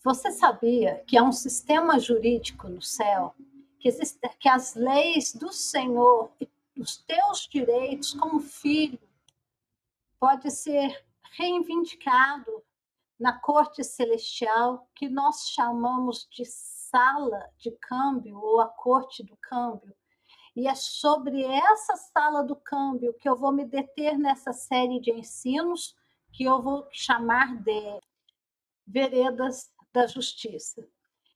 Você sabia que há um sistema jurídico no céu, que as leis do Senhor, os teus direitos como filho, pode ser reivindicado na corte celestial, que nós chamamos de sala de câmbio ou a corte do câmbio. E é sobre essa sala do câmbio que eu vou me deter nessa série de ensinos, que eu vou chamar de Veredas da Justiça.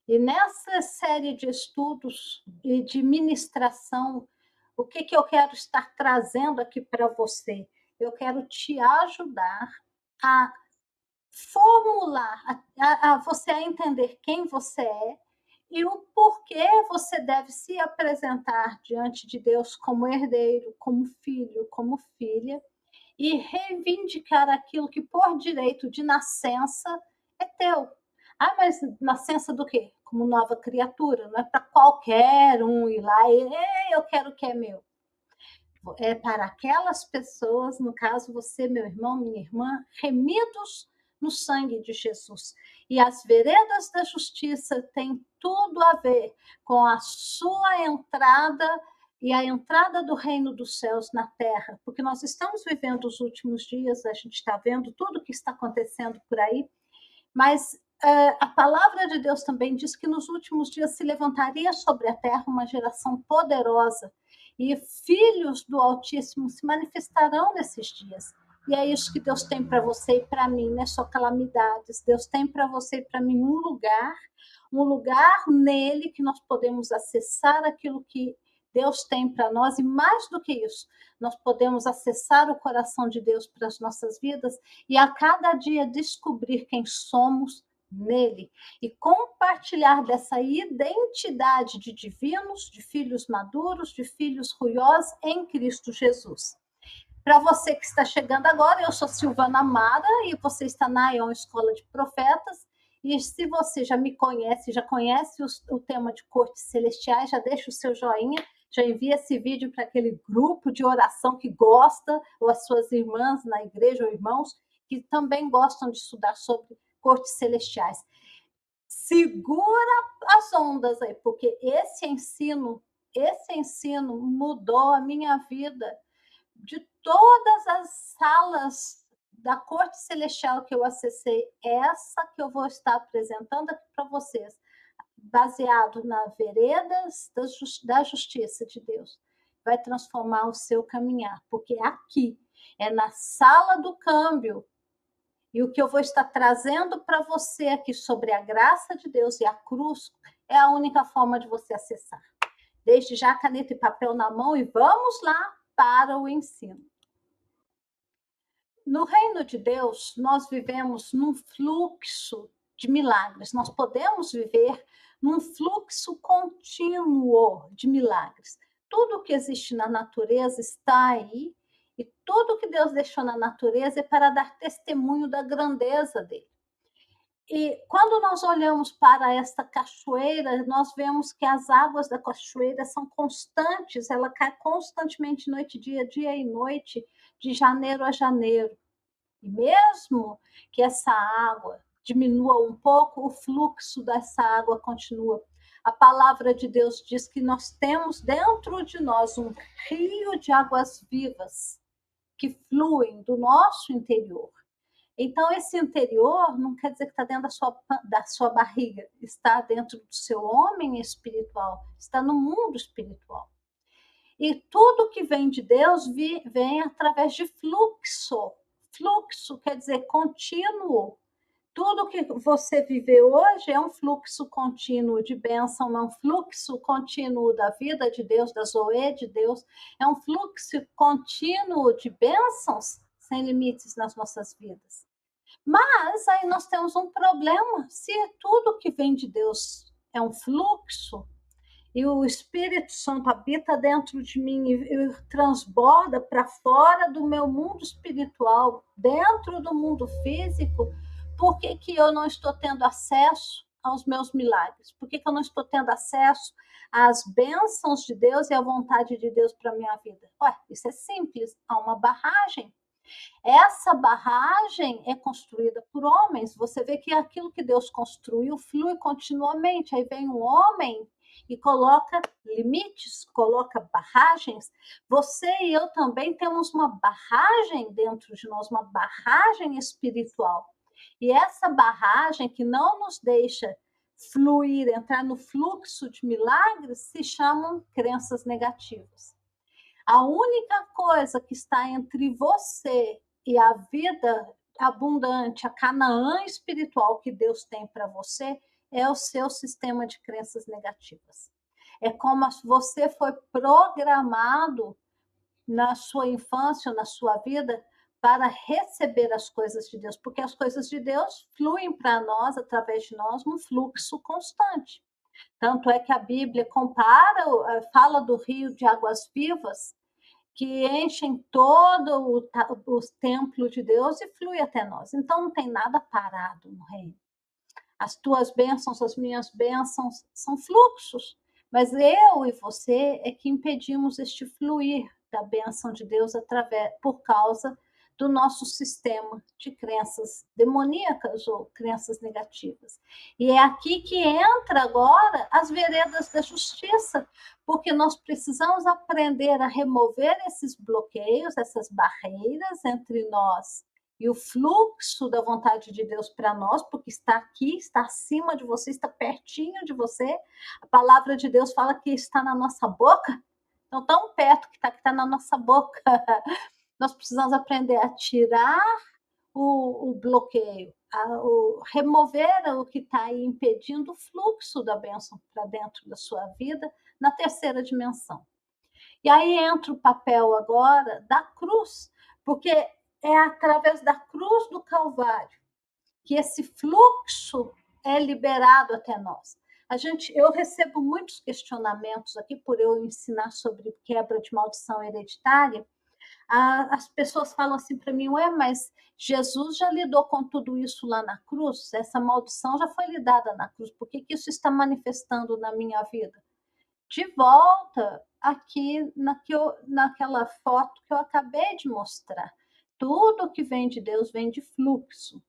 E nessa série de estudos e de ministração, o que eu quero estar trazendo aqui para você? Eu quero te ajudar a formular, a você a entender quem você é e o porquê você deve se apresentar diante de Deus como herdeiro, como filho, como filha, e reivindicar aquilo que por direito de nascença é teu. Ah, mas nascença do quê? Como nova criatura, não é para qualquer um ir lá e eu quero o que é meu. É para aquelas pessoas, no caso você, meu irmão, minha irmã, remidos no sangue de Jesus. E as veredas da justiça têm tudo a ver com a sua entrada e a entrada do reino dos céus na terra, porque nós estamos vivendo os últimos dias, a gente está vendo tudo o que está acontecendo por aí, mas a palavra de Deus também diz que nos últimos dias se levantaria sobre a terra uma geração poderosa e filhos do Altíssimo se manifestarão nesses dias. E é isso que Deus tem para você e para mim, não é só calamidades. Deus tem para você e para mim um lugar nele que nós podemos acessar aquilo que Deus tem para nós, e mais do que isso, nós podemos acessar o coração de Deus para as nossas vidas e a cada dia descobrir quem somos nele e compartilhar dessa identidade de divinos, de filhos maduros, de filhos ruiosos em Cristo Jesus. Para você que está chegando agora, eu sou Silvana Amara e você está na Ion Escola de Profetas. E se você já me conhece, já conhece o tema de cortes celestiais, já deixa o seu joinha, já envia esse vídeo para aquele grupo de oração que gosta, ou as suas irmãs na igreja ou irmãos que também gostam de estudar sobre cortes celestiais. Segura as ondas aí, porque esse ensino mudou a minha vida. De todas as salas da corte celestial que eu acessei, essa que eu vou estar apresentando aqui para vocês, baseado na veredas da justiça de Deus, vai transformar o seu caminhar, porque aqui é na sala do câmbio. E o que eu vou estar trazendo para você aqui sobre a graça de Deus e a cruz é a única forma de você acessar. Deixe já a caneta e papel na mão e vamos lá para o ensino. No reino de Deus, nós vivemos num fluxo de milagres. Nós podemos viver num fluxo contínuo de milagres. Tudo que existe na natureza está aí, e tudo que Deus deixou na natureza é para dar testemunho da grandeza dele. E quando nós olhamos para esta cachoeira, nós vemos que as águas da cachoeira são constantes, ela cai constantemente noite, dia e noite, de janeiro a janeiro. E mesmo que essa água diminua um pouco, o fluxo dessa água continua. A palavra de Deus diz que nós temos dentro de nós um rio de águas vivas que fluem do nosso interior. Então, esse interior não quer dizer que está dentro da sua barriga, está dentro do seu homem espiritual, está no mundo espiritual. E tudo que vem de Deus vem através de fluxo. Fluxo quer dizer contínuo. Tudo que você vive hoje é um fluxo contínuo de bênção, é um fluxo contínuo da vida de Deus, da Zoe de Deus, é um fluxo contínuo de bênçãos sem limites nas nossas vidas. Mas aí nós temos um problema. Se tudo que vem de Deus é um fluxo, e o Espírito Santo habita dentro de mim e transborda para fora do meu mundo espiritual, dentro do mundo físico, por que eu não estou tendo acesso aos meus milagres? Por que eu não estou tendo acesso às bênçãos de Deus e à vontade de Deus para a minha vida? Ué, isso é simples, há uma barragem. Essa barragem é construída por homens. Você vê que aquilo que Deus construiu flui continuamente. Aí vem um homem e coloca limites, coloca barragens. Você e eu também temos uma barragem dentro de nós, uma barragem espiritual. E essa barragem que não nos deixa fluir, entrar no fluxo de milagres, se chamam crenças negativas. A única coisa que está entre você e a vida abundante, a Canaã espiritual que Deus tem para você, é o seu sistema de crenças negativas. É como você foi programado na sua infância, na sua vida, para receber as coisas de Deus, porque as coisas de Deus fluem para nós, através de nós, num fluxo constante. Tanto é que a Bíblia compara, fala do rio de águas vivas, que enchem todo o templo de Deus e flui até nós. Então não tem nada parado no reino. As tuas bênçãos, as minhas bênçãos são fluxos, mas eu e você é que impedimos este fluir da bênção de Deus através, por causa do nosso sistema de crenças demoníacas ou crenças negativas. E é aqui que entra agora as veredas da justiça, porque nós precisamos aprender a remover esses bloqueios, essas barreiras entre nós e o fluxo da vontade de Deus para nós, porque está aqui, está acima de você, está pertinho de você. A palavra de Deus fala que está na nossa boca, então tão perto que está na nossa boca. Nós precisamos aprender a tirar o bloqueio, remover o que está aí impedindo o fluxo da bênção para dentro da sua vida, na terceira dimensão. E aí entra o papel agora da cruz, porque é através da cruz do Calvário que esse fluxo é liberado até nós. Eu recebo muitos questionamentos aqui por eu ensinar sobre quebra de maldição hereditária. As pessoas falam assim para mim, ué, mas Jesus já lidou com tudo isso lá na cruz? Essa maldição já foi lidada na cruz, por que isso está manifestando na minha vida? De volta aqui naquela foto que eu acabei de mostrar. Tudo que vem de Deus vem de fluxo.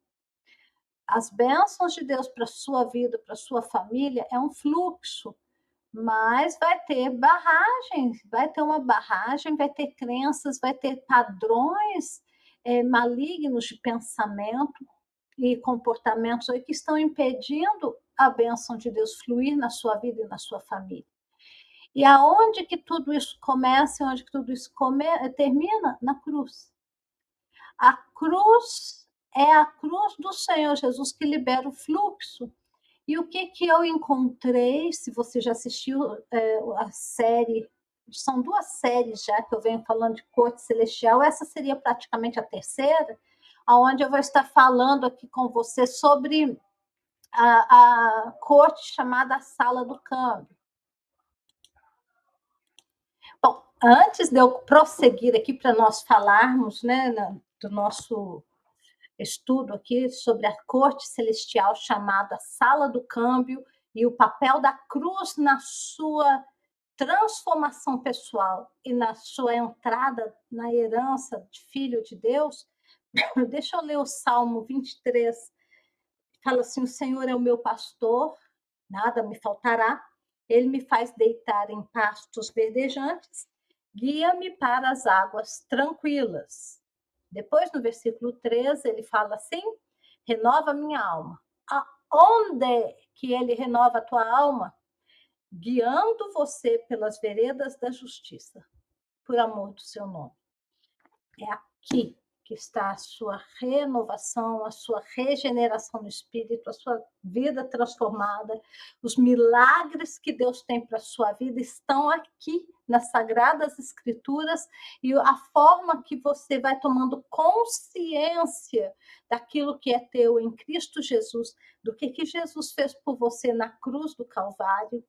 As bênçãos de Deus para a sua vida, para a sua família, é um fluxo, mas vai ter barragens, vai ter uma barragem, vai ter crenças, vai ter padrões malignos de pensamento e comportamentos aí que estão impedindo a bênção de Deus fluir na sua vida e na sua família. E aonde que tudo isso começa e onde que tudo isso termina? Na cruz. A cruz é a cruz do Senhor Jesus que libera o fluxo. E o que eu encontrei, se você já assistiu a série, são 2 séries já que eu venho falando de corte celestial, essa seria praticamente a terceira, aonde eu vou estar falando aqui com você sobre a corte chamada Sala do Câmbio. Bom, antes de eu prosseguir aqui para nós falarmos, né, do nosso estudo aqui sobre a corte celestial chamada Sala do Câmbio e o papel da cruz na sua transformação pessoal e na sua entrada na herança de filho de Deus, deixa eu ler o Salmo 23. Fala assim: o Senhor é o meu pastor, nada me faltará. Ele me faz deitar em pastos verdejantes, guia-me para as águas tranquilas. Depois, no versículo 13, ele fala assim: renova minha alma. Aonde que ele renova a tua alma? Guiando você pelas veredas da justiça, por amor do seu nome. É aqui que está a sua renovação, a sua regeneração no espírito, a sua vida transformada. Os milagres que Deus tem para a sua vida estão aqui nas Sagradas Escrituras, e a forma que você vai tomando consciência daquilo que é teu em Cristo Jesus, do que Jesus fez por você na cruz do Calvário,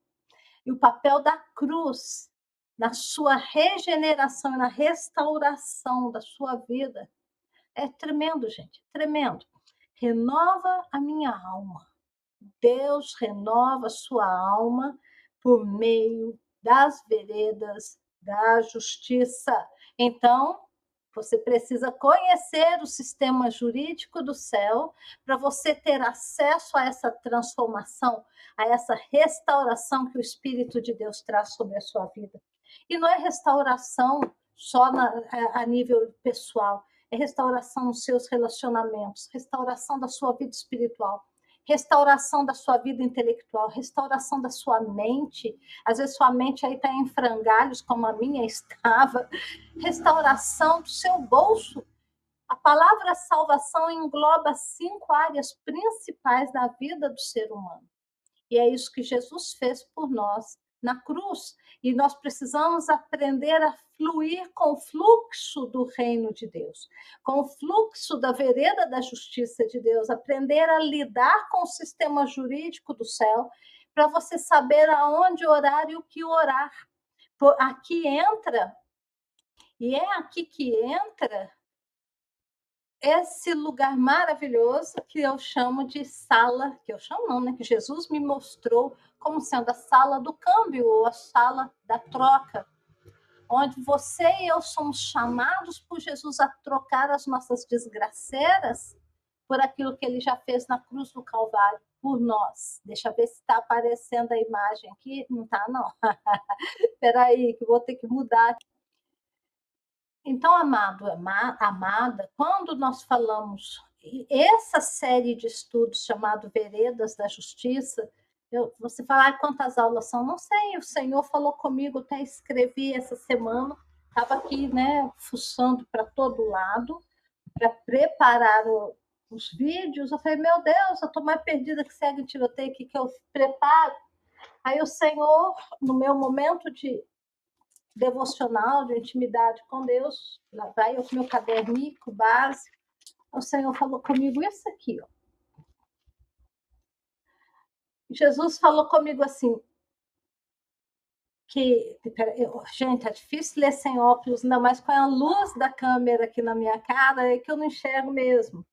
e o papel da cruz na sua regeneração e na restauração da sua vida. É tremendo, gente, tremendo. Renova a minha alma. Deus renova a sua alma por meio das veredas da justiça. Então, Você precisa conhecer o sistema jurídico do céu para você ter acesso a essa transformação, a essa restauração que o Espírito de Deus traz sobre a sua vida. E não é restauração só a nível pessoal, é restauração nos seus relacionamentos, restauração da sua vida espiritual, restauração da sua vida intelectual, restauração da sua mente. Às vezes sua mente aí está em frangalhos, como a minha estava. Restauração do seu bolso. A palavra salvação engloba 5 áreas principais da vida do ser humano. E é isso que Jesus fez por nós na cruz. E nós precisamos aprender a fluir com o fluxo do reino de Deus, com o fluxo da vereda da justiça de Deus, aprender a lidar com o sistema jurídico do céu, para você saber aonde orar e o que orar. Aqui entra, e é aqui que entra esse lugar maravilhoso que eu chamo de sala, que eu chamo não, né? Que Jesus me mostrou como sendo a sala do câmbio, ou a sala da troca, onde você e eu somos chamados por Jesus a trocar as nossas desgraceiras por aquilo que ele já fez na cruz do Calvário, por nós. Deixa eu ver se está aparecendo a imagem aqui. Não está, não. Espera aí, que vou ter que mudar. Então, amado, amada, quando nós falamos essa série de estudos chamado Veredas da Justiça, você fala, quantas aulas são? Não sei, o Senhor falou comigo, até escrevi essa semana, estava aqui, né, fuçando para todo lado, para preparar os vídeos. Eu falei, meu Deus, eu estou mais perdida que cega em tiroteio, o que eu preparo? Aí o Senhor, no meu momento de devocional, de intimidade com Deus, lá vai o meu cadernico básico, o Senhor falou comigo isso aqui, ó. Jesus falou comigo assim, gente, é difícil ler sem óculos, não, mas com a luz da câmera aqui na minha cara, é que eu não enxergo mesmo. O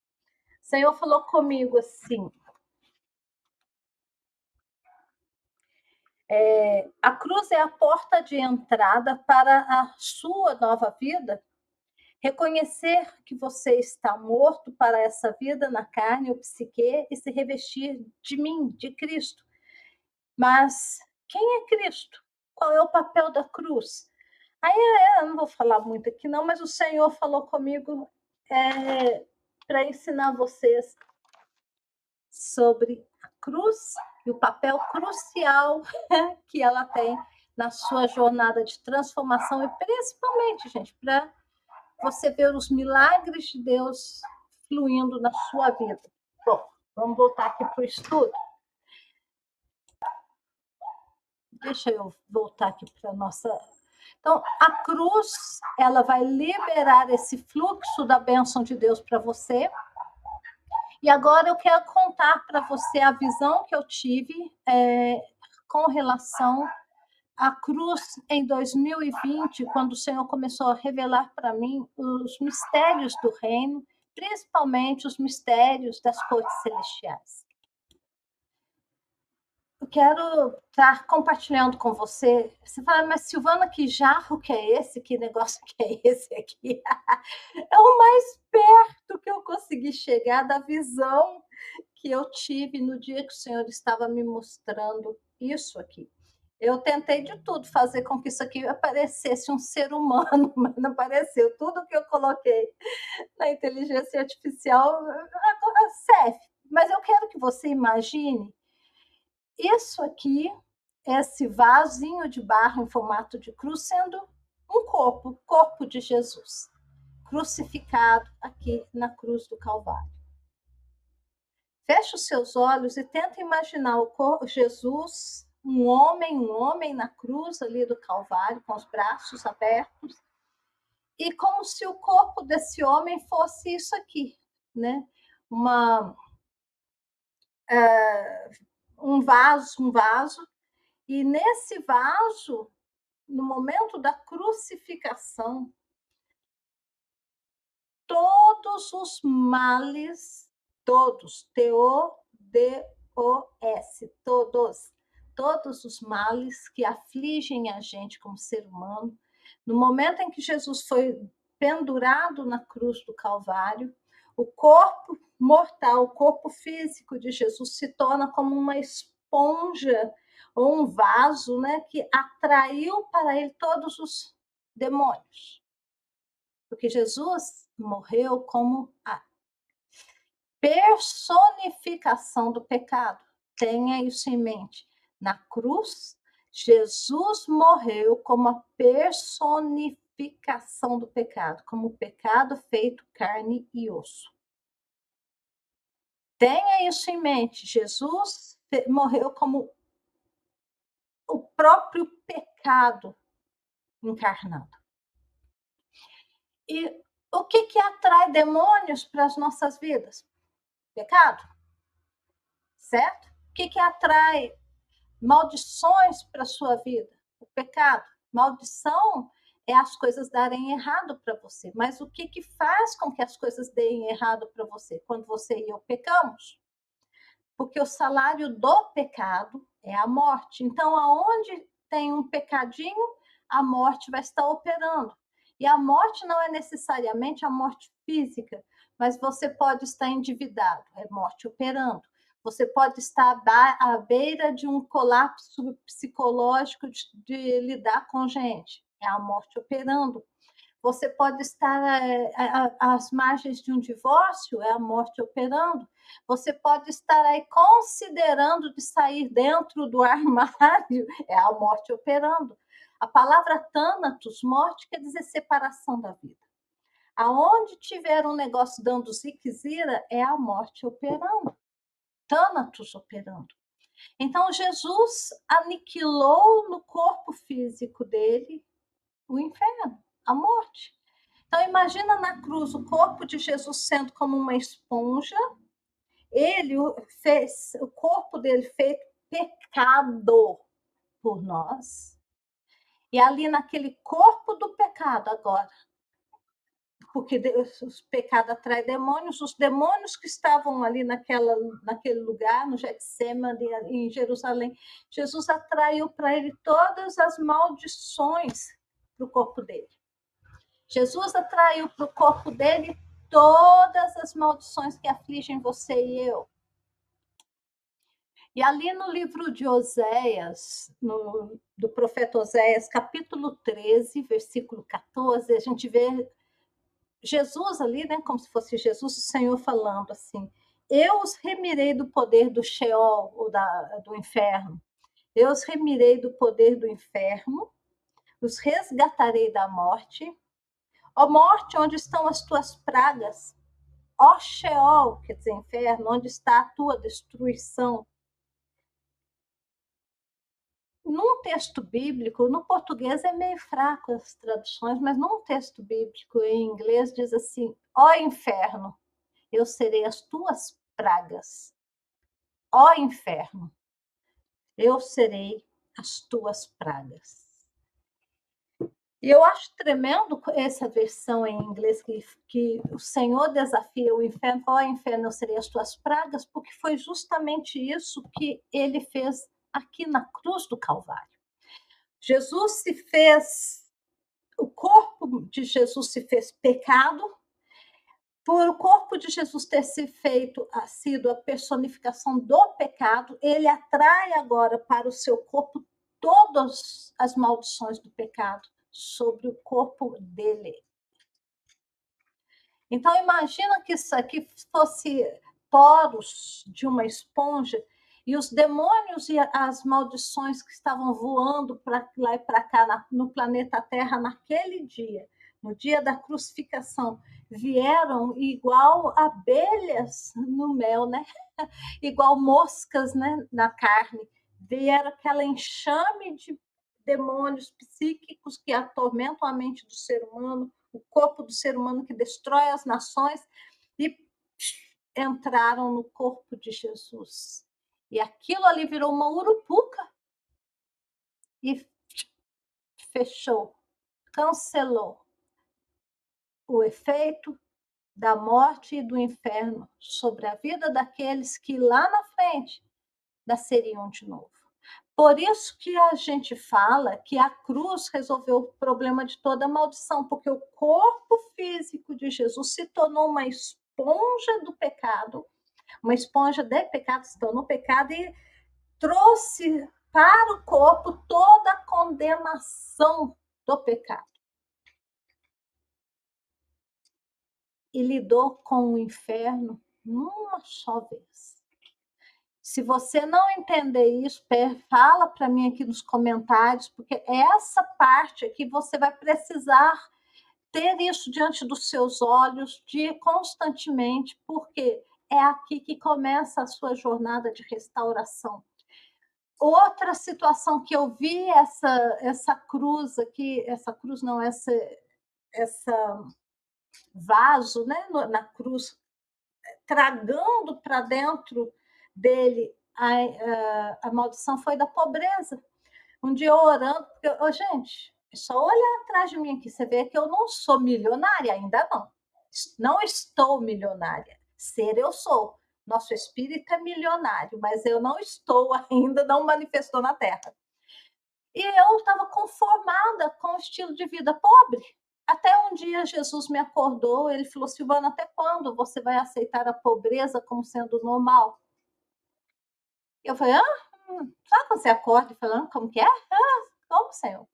Senhor falou comigo assim, a cruz é a porta de entrada para a sua nova vida. Reconhecer que você está morto para essa vida na carne ou psique e se revestir de mim, de Cristo. Mas quem é Cristo? Qual é o papel da cruz? Aí eu não vou falar muito aqui não, mas o Senhor falou comigo para ensinar vocês sobre a cruz e o papel crucial que ela tem na sua jornada de transformação e principalmente, gente, para você ver os milagres de Deus fluindo na sua vida. Bom, vamos voltar aqui para o estudo. Deixa eu voltar aqui para a nossa... Então, a cruz, ela vai liberar esse fluxo da bênção de Deus para você. E agora eu quero contar para você a visão que eu tive com relação à cruz em 2020, quando o Senhor começou a revelar para mim os mistérios do reino, principalmente os mistérios das cortes celestiais. Eu quero estar compartilhando com você. Você fala, mas Silvana, que jarro que é esse? Que negócio que é esse aqui? É o mais perto que eu consegui chegar da visão que eu tive no dia que o Senhor estava me mostrando isso aqui. Eu tentei de tudo fazer com que isso aqui aparecesse um ser humano, mas não apareceu. Tudo que eu coloquei na inteligência artificial serve. Mas eu quero que você imagine isso aqui, esse vasinho de barro em formato de cruz, sendo um corpo, o corpo de Jesus, crucificado aqui na cruz do Calvário. Feche os seus olhos e tenta imaginar o Jesus, um homem na cruz ali do Calvário, com os braços abertos, e como se o corpo desse homem fosse isso aqui, né? Um vaso, e nesse vaso, no momento da crucificação, todos os males, todos, T-O-D-O-S, todos os males que afligem a gente como ser humano, no momento em que Jesus foi pendurado na cruz do Calvário, o corpo mortal, o corpo físico de Jesus se torna como uma esponja ou um vaso, né, que atraiu para ele todos os demônios. Porque Jesus morreu como a personificação do pecado. Tenha isso em mente. Na cruz, Jesus morreu como a personificação do pecado, como o pecado feito carne e osso. Tenha isso em mente. Jesus morreu como o próprio pecado encarnado. E o que atrai demônios para as nossas vidas? Pecado, certo? O que atrai maldições para a sua vida? O pecado. Maldição é as coisas darem errado para você. Mas o que faz com que as coisas deem errado para você? Quando você e eu pecamos. Porque o salário do pecado é a morte. Então, aonde tem um pecadinho, a morte vai estar operando. E a morte não é necessariamente a morte física, mas você pode estar endividado, é morte operando. Você pode estar à beira de um colapso psicológico de lidar com gente, é a morte operando. Você pode estar às margens de um divórcio, é a morte operando. Você pode estar aí considerando de sair dentro do armário, é a morte operando. A palavra Thanatos, morte, quer dizer separação da vida. Aonde tiver um negócio dando ziquezira, é a morte operando. Thanatos operando. Então, Jesus aniquilou no corpo físico dele o inferno, a morte. Então, imagina na cruz o corpo de Jesus sendo como uma esponja, ele fez, o corpo dele feito pecado por nós, e ali naquele corpo do pecado agora, porque o pecado atrai demônios, os demônios que estavam ali naquele lugar, no Getsemane, em Jerusalém, Jesus atraiu para ele todas as maldições para o corpo dele. Jesus atraiu para o corpo dele todas as maldições que afligem você e eu. E ali no livro de Oséias, do profeta Oséias, capítulo 13, versículo 14, a gente vê Jesus ali, né, como se fosse Jesus, o Senhor falando assim: eu os remirei do poder do Sheol, ou do inferno. Eu os remirei do poder do inferno, os resgatarei da morte. Ó morte, onde estão as tuas pragas? Ó Sheol, quer dizer, inferno, onde está a tua destruição? Num texto bíblico, no português é meio fraco as traduções, mas num texto bíblico em inglês diz assim: ó inferno, eu serei as tuas pragas. Ó inferno, eu serei as tuas pragas. E eu acho tremendo essa versão em inglês que o Senhor desafia o inferno, ó inferno, eu serei as tuas pragas, porque foi justamente isso que ele fez aqui na cruz do Calvário. Jesus se fez, o corpo de Jesus se fez pecado, por o corpo de Jesus ter sido a personificação do pecado, ele atrai agora para o seu corpo todas as maldições do pecado sobre o corpo dele. Então, imagina que isso aqui fosse poros de uma esponja e os demônios e as maldições que estavam voando para lá e para cá no planeta Terra naquele dia, no dia da crucificação, vieram igual abelhas no mel, né? Igual moscas, né, na carne. Vieram aquela enxame de demônios psíquicos que atormentam a mente do ser humano, o corpo do ser humano, que destrói as nações, e entraram no corpo de Jesus. E aquilo ali virou uma urupuca e fechou, cancelou o efeito da morte e do inferno sobre a vida daqueles que lá na frente nasceriam de novo. Por isso que a gente fala que a cruz resolveu o problema de toda maldição, porque o corpo físico de Jesus se tornou uma esponja do pecado, uma esponja de pecado, se tornou pecado e trouxe para o corpo toda a condenação do pecado. E lidou com o inferno numa só vez. Se você não entender isso, fala para mim aqui nos comentários, porque essa parte aqui você vai precisar ter isso diante dos seus olhos constantemente, porque é aqui que começa a sua jornada de restauração. Outra situação que eu vi essa cruz aqui, essa cruz não, essa vaso, né, na cruz, tragando para dentro dele a maldição foi da pobreza. Um dia eu orando, porque, gente, é só olhar atrás de mim aqui, você vê que eu não sou milionária, ainda não. Não estou milionária. Ser eu sou. Nosso espírito é milionário, mas eu não estou ainda, não manifestou na Terra. E eu estava conformada com o estilo de vida pobre. Até um dia Jesus me acordou, ele falou: Silvana, até quando você vai aceitar a pobreza como sendo normal? Eu falei: sabe quando você acorda e fala, como que é? Como, Senhor?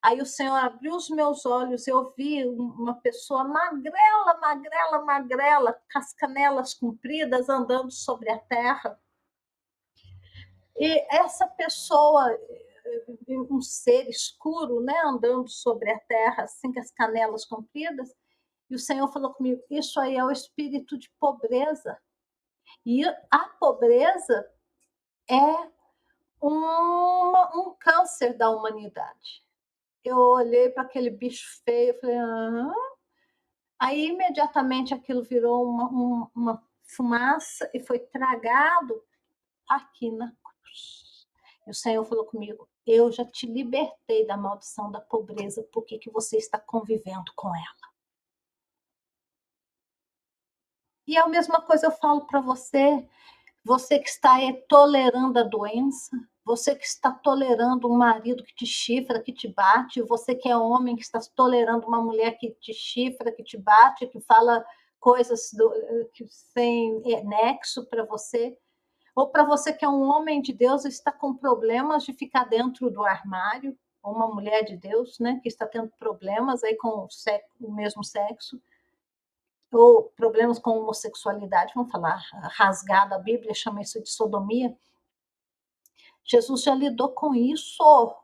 Aí o Senhor abriu os meus olhos, eu vi uma pessoa magrela, magrela, magrela, com as canelas compridas, andando sobre a terra. E essa pessoa, um ser escuro, né, andando sobre a terra, assim, com as canelas compridas, e o Senhor falou comigo, isso aí é o espírito de pobreza. E a pobreza é um câncer da humanidade. Eu olhei para aquele bicho feio, eu falei, aí imediatamente aquilo virou uma fumaça e foi tragado aqui na cruz. E o Senhor falou comigo, eu já te libertei da maldição da pobreza, por que você está convivendo com ela? E a mesma coisa eu falo para você, você que está tolerando a doença, você que está tolerando um marido que te chifra, que te bate, você que é homem que está tolerando uma mulher que te chifra, que te bate, que fala coisas que sem nexo para você, ou para você que é um homem de Deus e está com problemas de ficar dentro do armário, ou uma mulher de Deus, né, que está tendo problemas aí com o mesmo sexo, ou problemas com homossexualidade, vamos falar rasgado, a Bíblia chama isso de sodomia. Jesus já lidou com isso.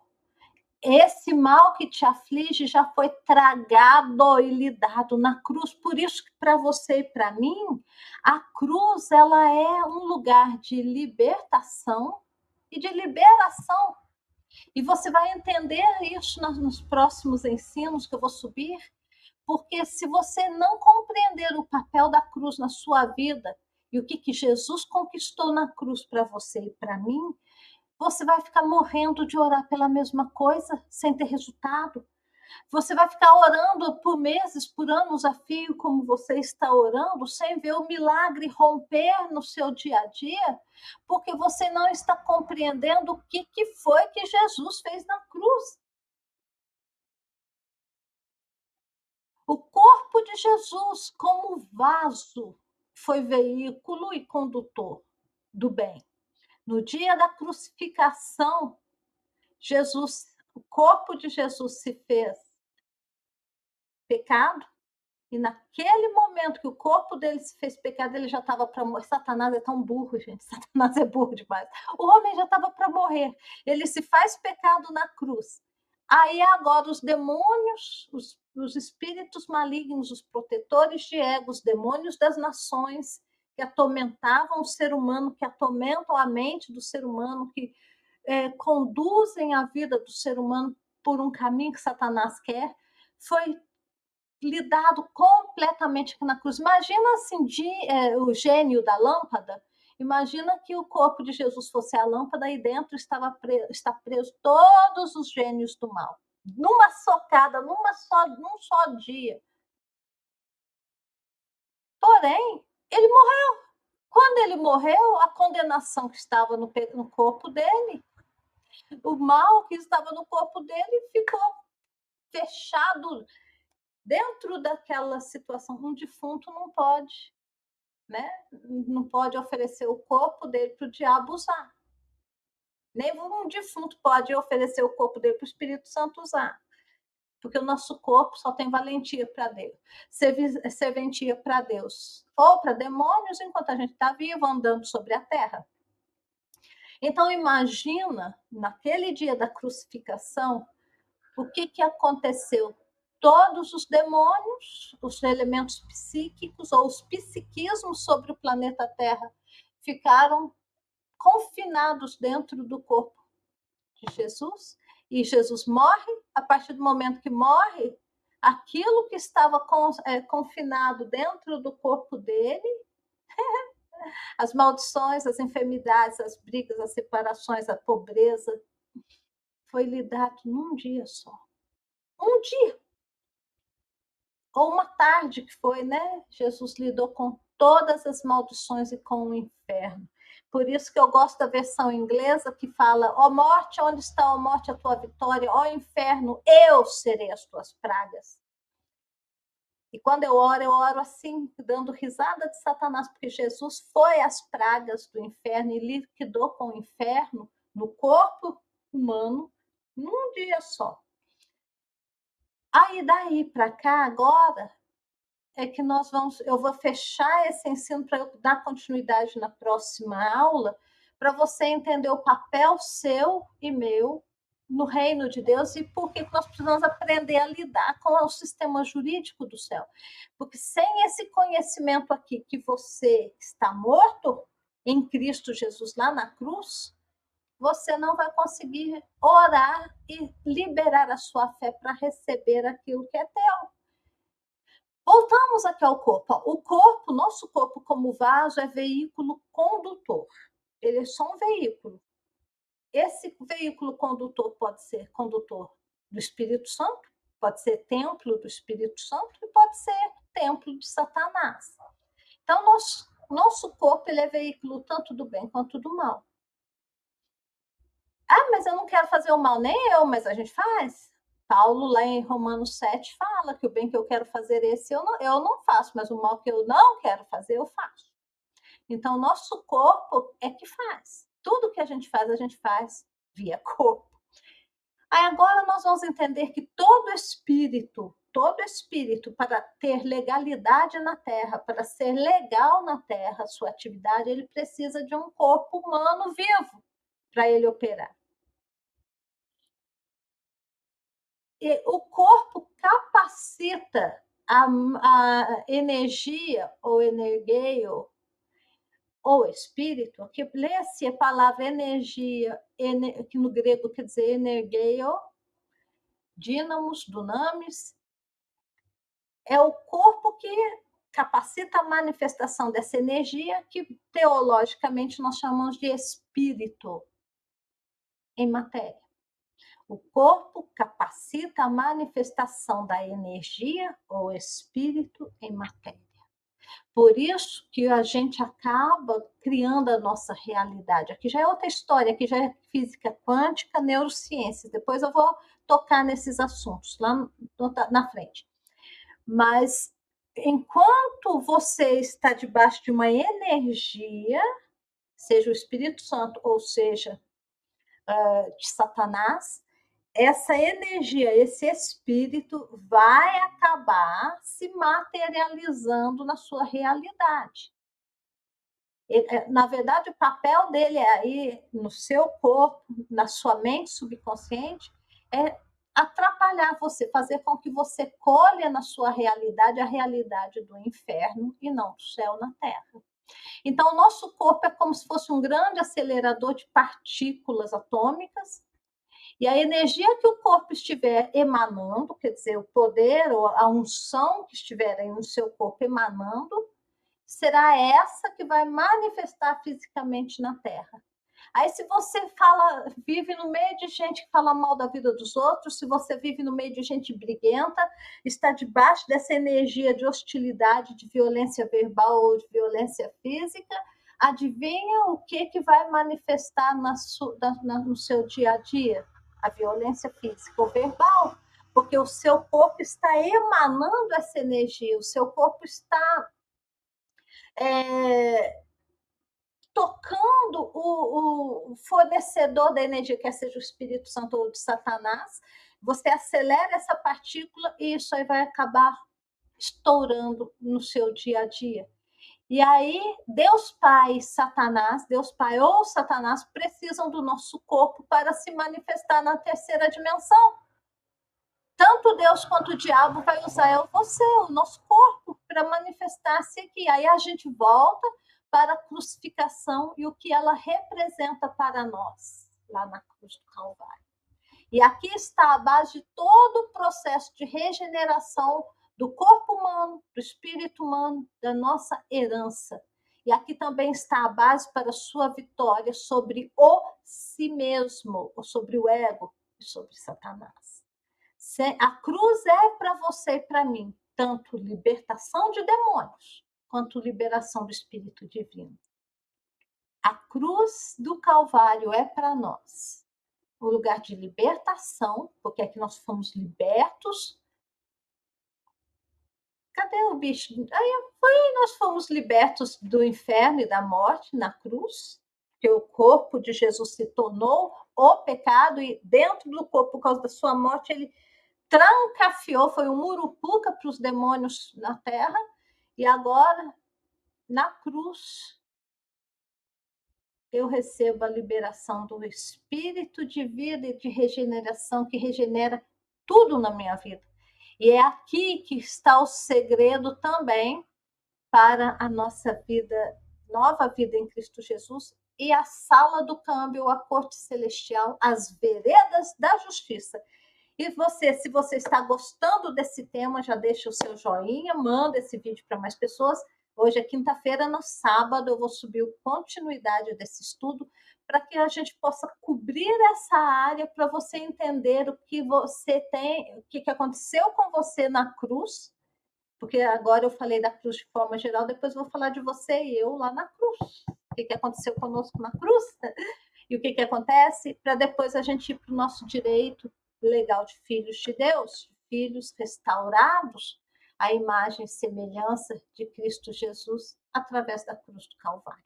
Esse mal que te aflige já foi tragado e lidado na cruz. Por isso que para você e para mim, a cruz ela é um lugar de libertação e de liberação. E você vai entender isso nos próximos ensinos que eu vou subir, porque se você não compreender o papel da cruz na sua vida e o que Jesus conquistou na cruz para você e para mim, você vai ficar morrendo de orar pela mesma coisa sem ter resultado. Você vai ficar orando por meses, por anos a fio, como você está orando, sem ver o milagre romper no seu dia a dia, porque você não está compreendendo o que foi que Jesus fez na cruz. O corpo de Jesus, como vaso, foi veículo e condutor do bem. No dia da crucificação, o corpo de Jesus se fez pecado, e naquele momento que o corpo dele se fez pecado, ele já estava para morrer. Satanás é tão burro, gente. Satanás é burro demais. O homem já estava para morrer. Ele se faz pecado na cruz. Aí agora os demônios, os espíritos malignos, os protetores de ego, os demônios das nações que atormentavam o ser humano, que atormentam a mente do ser humano, que conduzem a vida do ser humano por um caminho que Satanás quer, foi lidado completamente aqui na cruz. Imagina assim, o gênio da lâmpada. Imagina que o corpo de Jesus fosse a lâmpada e dentro está preso todos os gênios do mal. Numa socada, num só dia. Porém, ele morreu. Quando ele morreu, a condenação que estava no corpo dele O mal que estava no corpo dele ficou fechado dentro daquela situação. Um defunto não pode, né? Não pode oferecer o corpo dele para o diabo usar. Nem um defunto pode oferecer o corpo dele para o Espírito Santo usar. Porque o nosso corpo só tem valentia para Deus, serventia para Deus, ou para demônios enquanto a gente está vivo, andando sobre a terra. Então imagina, naquele dia da crucificação, o que aconteceu? Todos os demônios, os elementos psíquicos ou os psiquismos sobre o planeta Terra ficaram confinados dentro do corpo de Jesus, e Jesus morre. A partir do momento que morre, aquilo que estava confinado dentro do corpo dele, as maldições, as enfermidades, as brigas, as separações, a pobreza, foi lidado num dia só. Um dia. Ou uma tarde que foi, né? Jesus lidou com todas as maldições e com o inferno. Por isso que eu gosto da versão inglesa que fala: ó morte, onde está, ó morte, a tua vitória? Ó inferno, eu serei as tuas pragas. E quando eu oro assim, dando risada de Satanás, porque Jesus foi as pragas do inferno e liquidou com o inferno no corpo humano num dia só. Aí daí para cá, agora, é que eu vou fechar esse ensino para eu dar continuidade na próxima aula, para você entender o papel seu e meu no reino de Deus e por que nós precisamos aprender a lidar com o sistema jurídico do céu. Porque sem esse conhecimento aqui que você está morto em Cristo Jesus lá na cruz, você não vai conseguir orar e liberar a sua fé para receber aquilo que é teu. Voltamos aqui ao corpo. O corpo, nosso corpo como vaso, é veículo condutor. Ele é só um veículo. Esse veículo condutor pode ser condutor do Espírito Santo, pode ser templo do Espírito Santo e pode ser templo de Satanás. Então, nosso corpo ele é veículo tanto do bem quanto do mal. Ah, mas eu não quero fazer o mal, nem eu, mas a gente faz. Paulo, lá em Romanos 7, fala que o bem que eu quero fazer esse eu não faço, mas o mal que eu não quero fazer, eu faço. Então, nosso corpo é que faz. Tudo que a gente faz via corpo. Aí agora nós vamos entender que todo espírito, para ter legalidade na Terra, para ser legal na Terra, a sua atividade, ele precisa de um corpo humano vivo para ele operar. E o corpo capacita a energia, ou energeio, ou espírito, que lê-se a palavra energia, que no grego quer dizer energeio, dínamos, dunamis, é o corpo que capacita a manifestação dessa energia, que teologicamente nós chamamos de espírito em matéria. O corpo capacita a manifestação da energia ou espírito em matéria. Por isso que a gente acaba criando a nossa realidade. Aqui já é outra história, aqui já é física quântica, neurociências. Depois eu vou tocar nesses assuntos lá na frente. Mas enquanto você está debaixo de uma energia, seja o Espírito Santo ou seja de Satanás, essa energia, esse espírito vai acabar se materializando na sua realidade. Na verdade, o papel dele aí no seu corpo, na sua mente subconsciente, é atrapalhar você, fazer com que você colha na sua realidade a realidade do inferno e não do céu na terra. Então, o nosso corpo é como se fosse um grande acelerador de partículas atômicas, e a energia que o corpo estiver emanando, quer dizer, o poder ou a unção que estiver aí no seu corpo emanando, será essa que vai manifestar fisicamente na Terra. Aí, se você vive no meio de gente que fala mal da vida dos outros, se você vive no meio de gente briguenta, está debaixo dessa energia de hostilidade, de violência verbal ou de violência física, Adivinha o que vai manifestar no seu dia a dia? A violência física ou verbal, porque o seu corpo está emanando essa energia, o seu corpo está tocando o fornecedor da energia, quer seja o Espírito Santo ou de Satanás, você acelera essa partícula e isso aí vai acabar estourando no seu dia a dia. E aí, Deus Pai ou Satanás precisam do nosso corpo para se manifestar na terceira dimensão. Tanto Deus quanto o diabo vai usar você, o nosso corpo, para manifestar-se aqui. Aí a gente volta para a crucificação e o que ela representa para nós, lá na cruz do Calvário. E aqui está a base de todo o processo de regeneração do corpo humano, do espírito humano, da nossa herança. E aqui também está a base para a sua vitória sobre o si mesmo, ou sobre o ego e sobre Satanás. A cruz é para você e para mim, tanto libertação de demônios, quanto liberação do Espírito Divino. A cruz do Calvário é para nós o lugar de libertação, porque aqui nós fomos libertos. Cadê o bicho? Aí nós fomos libertos do inferno e da morte na cruz, que o corpo de Jesus se tornou o pecado, e dentro do corpo, por causa da sua morte, ele trancafiou, foi um murupuca para os demônios na terra, e agora, na cruz, eu recebo a liberação do Espírito de vida e de regeneração, que regenera tudo na minha vida. E é aqui que está o segredo também para a nossa vida, nova vida em Cristo Jesus, e a sala do câmbio, a corte celestial, as veredas da justiça. E você, se você está gostando desse tema, já deixa o seu joinha, manda esse vídeo para mais pessoas. Hoje é quinta-feira, no sábado eu vou subir continuidade desse estudo para que a gente possa cobrir essa área, para você entender o que você tem, o que aconteceu com você na cruz, porque agora eu falei da cruz de forma geral, depois vou falar de você e eu lá na cruz. O que aconteceu conosco na cruz e o que acontece, para depois a gente ir para o nosso direito legal de filhos de Deus, filhos restaurados à imagem e semelhança de Cristo Jesus através da cruz do Calvário.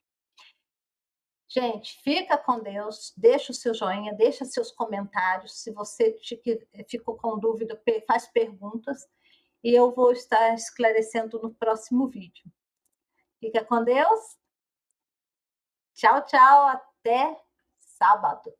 Gente, fica com Deus, deixa o seu joinha, deixa seus comentários. Se você ficou com dúvida, faz perguntas e eu vou estar esclarecendo no próximo vídeo. Fica com Deus. Tchau, tchau, até sábado.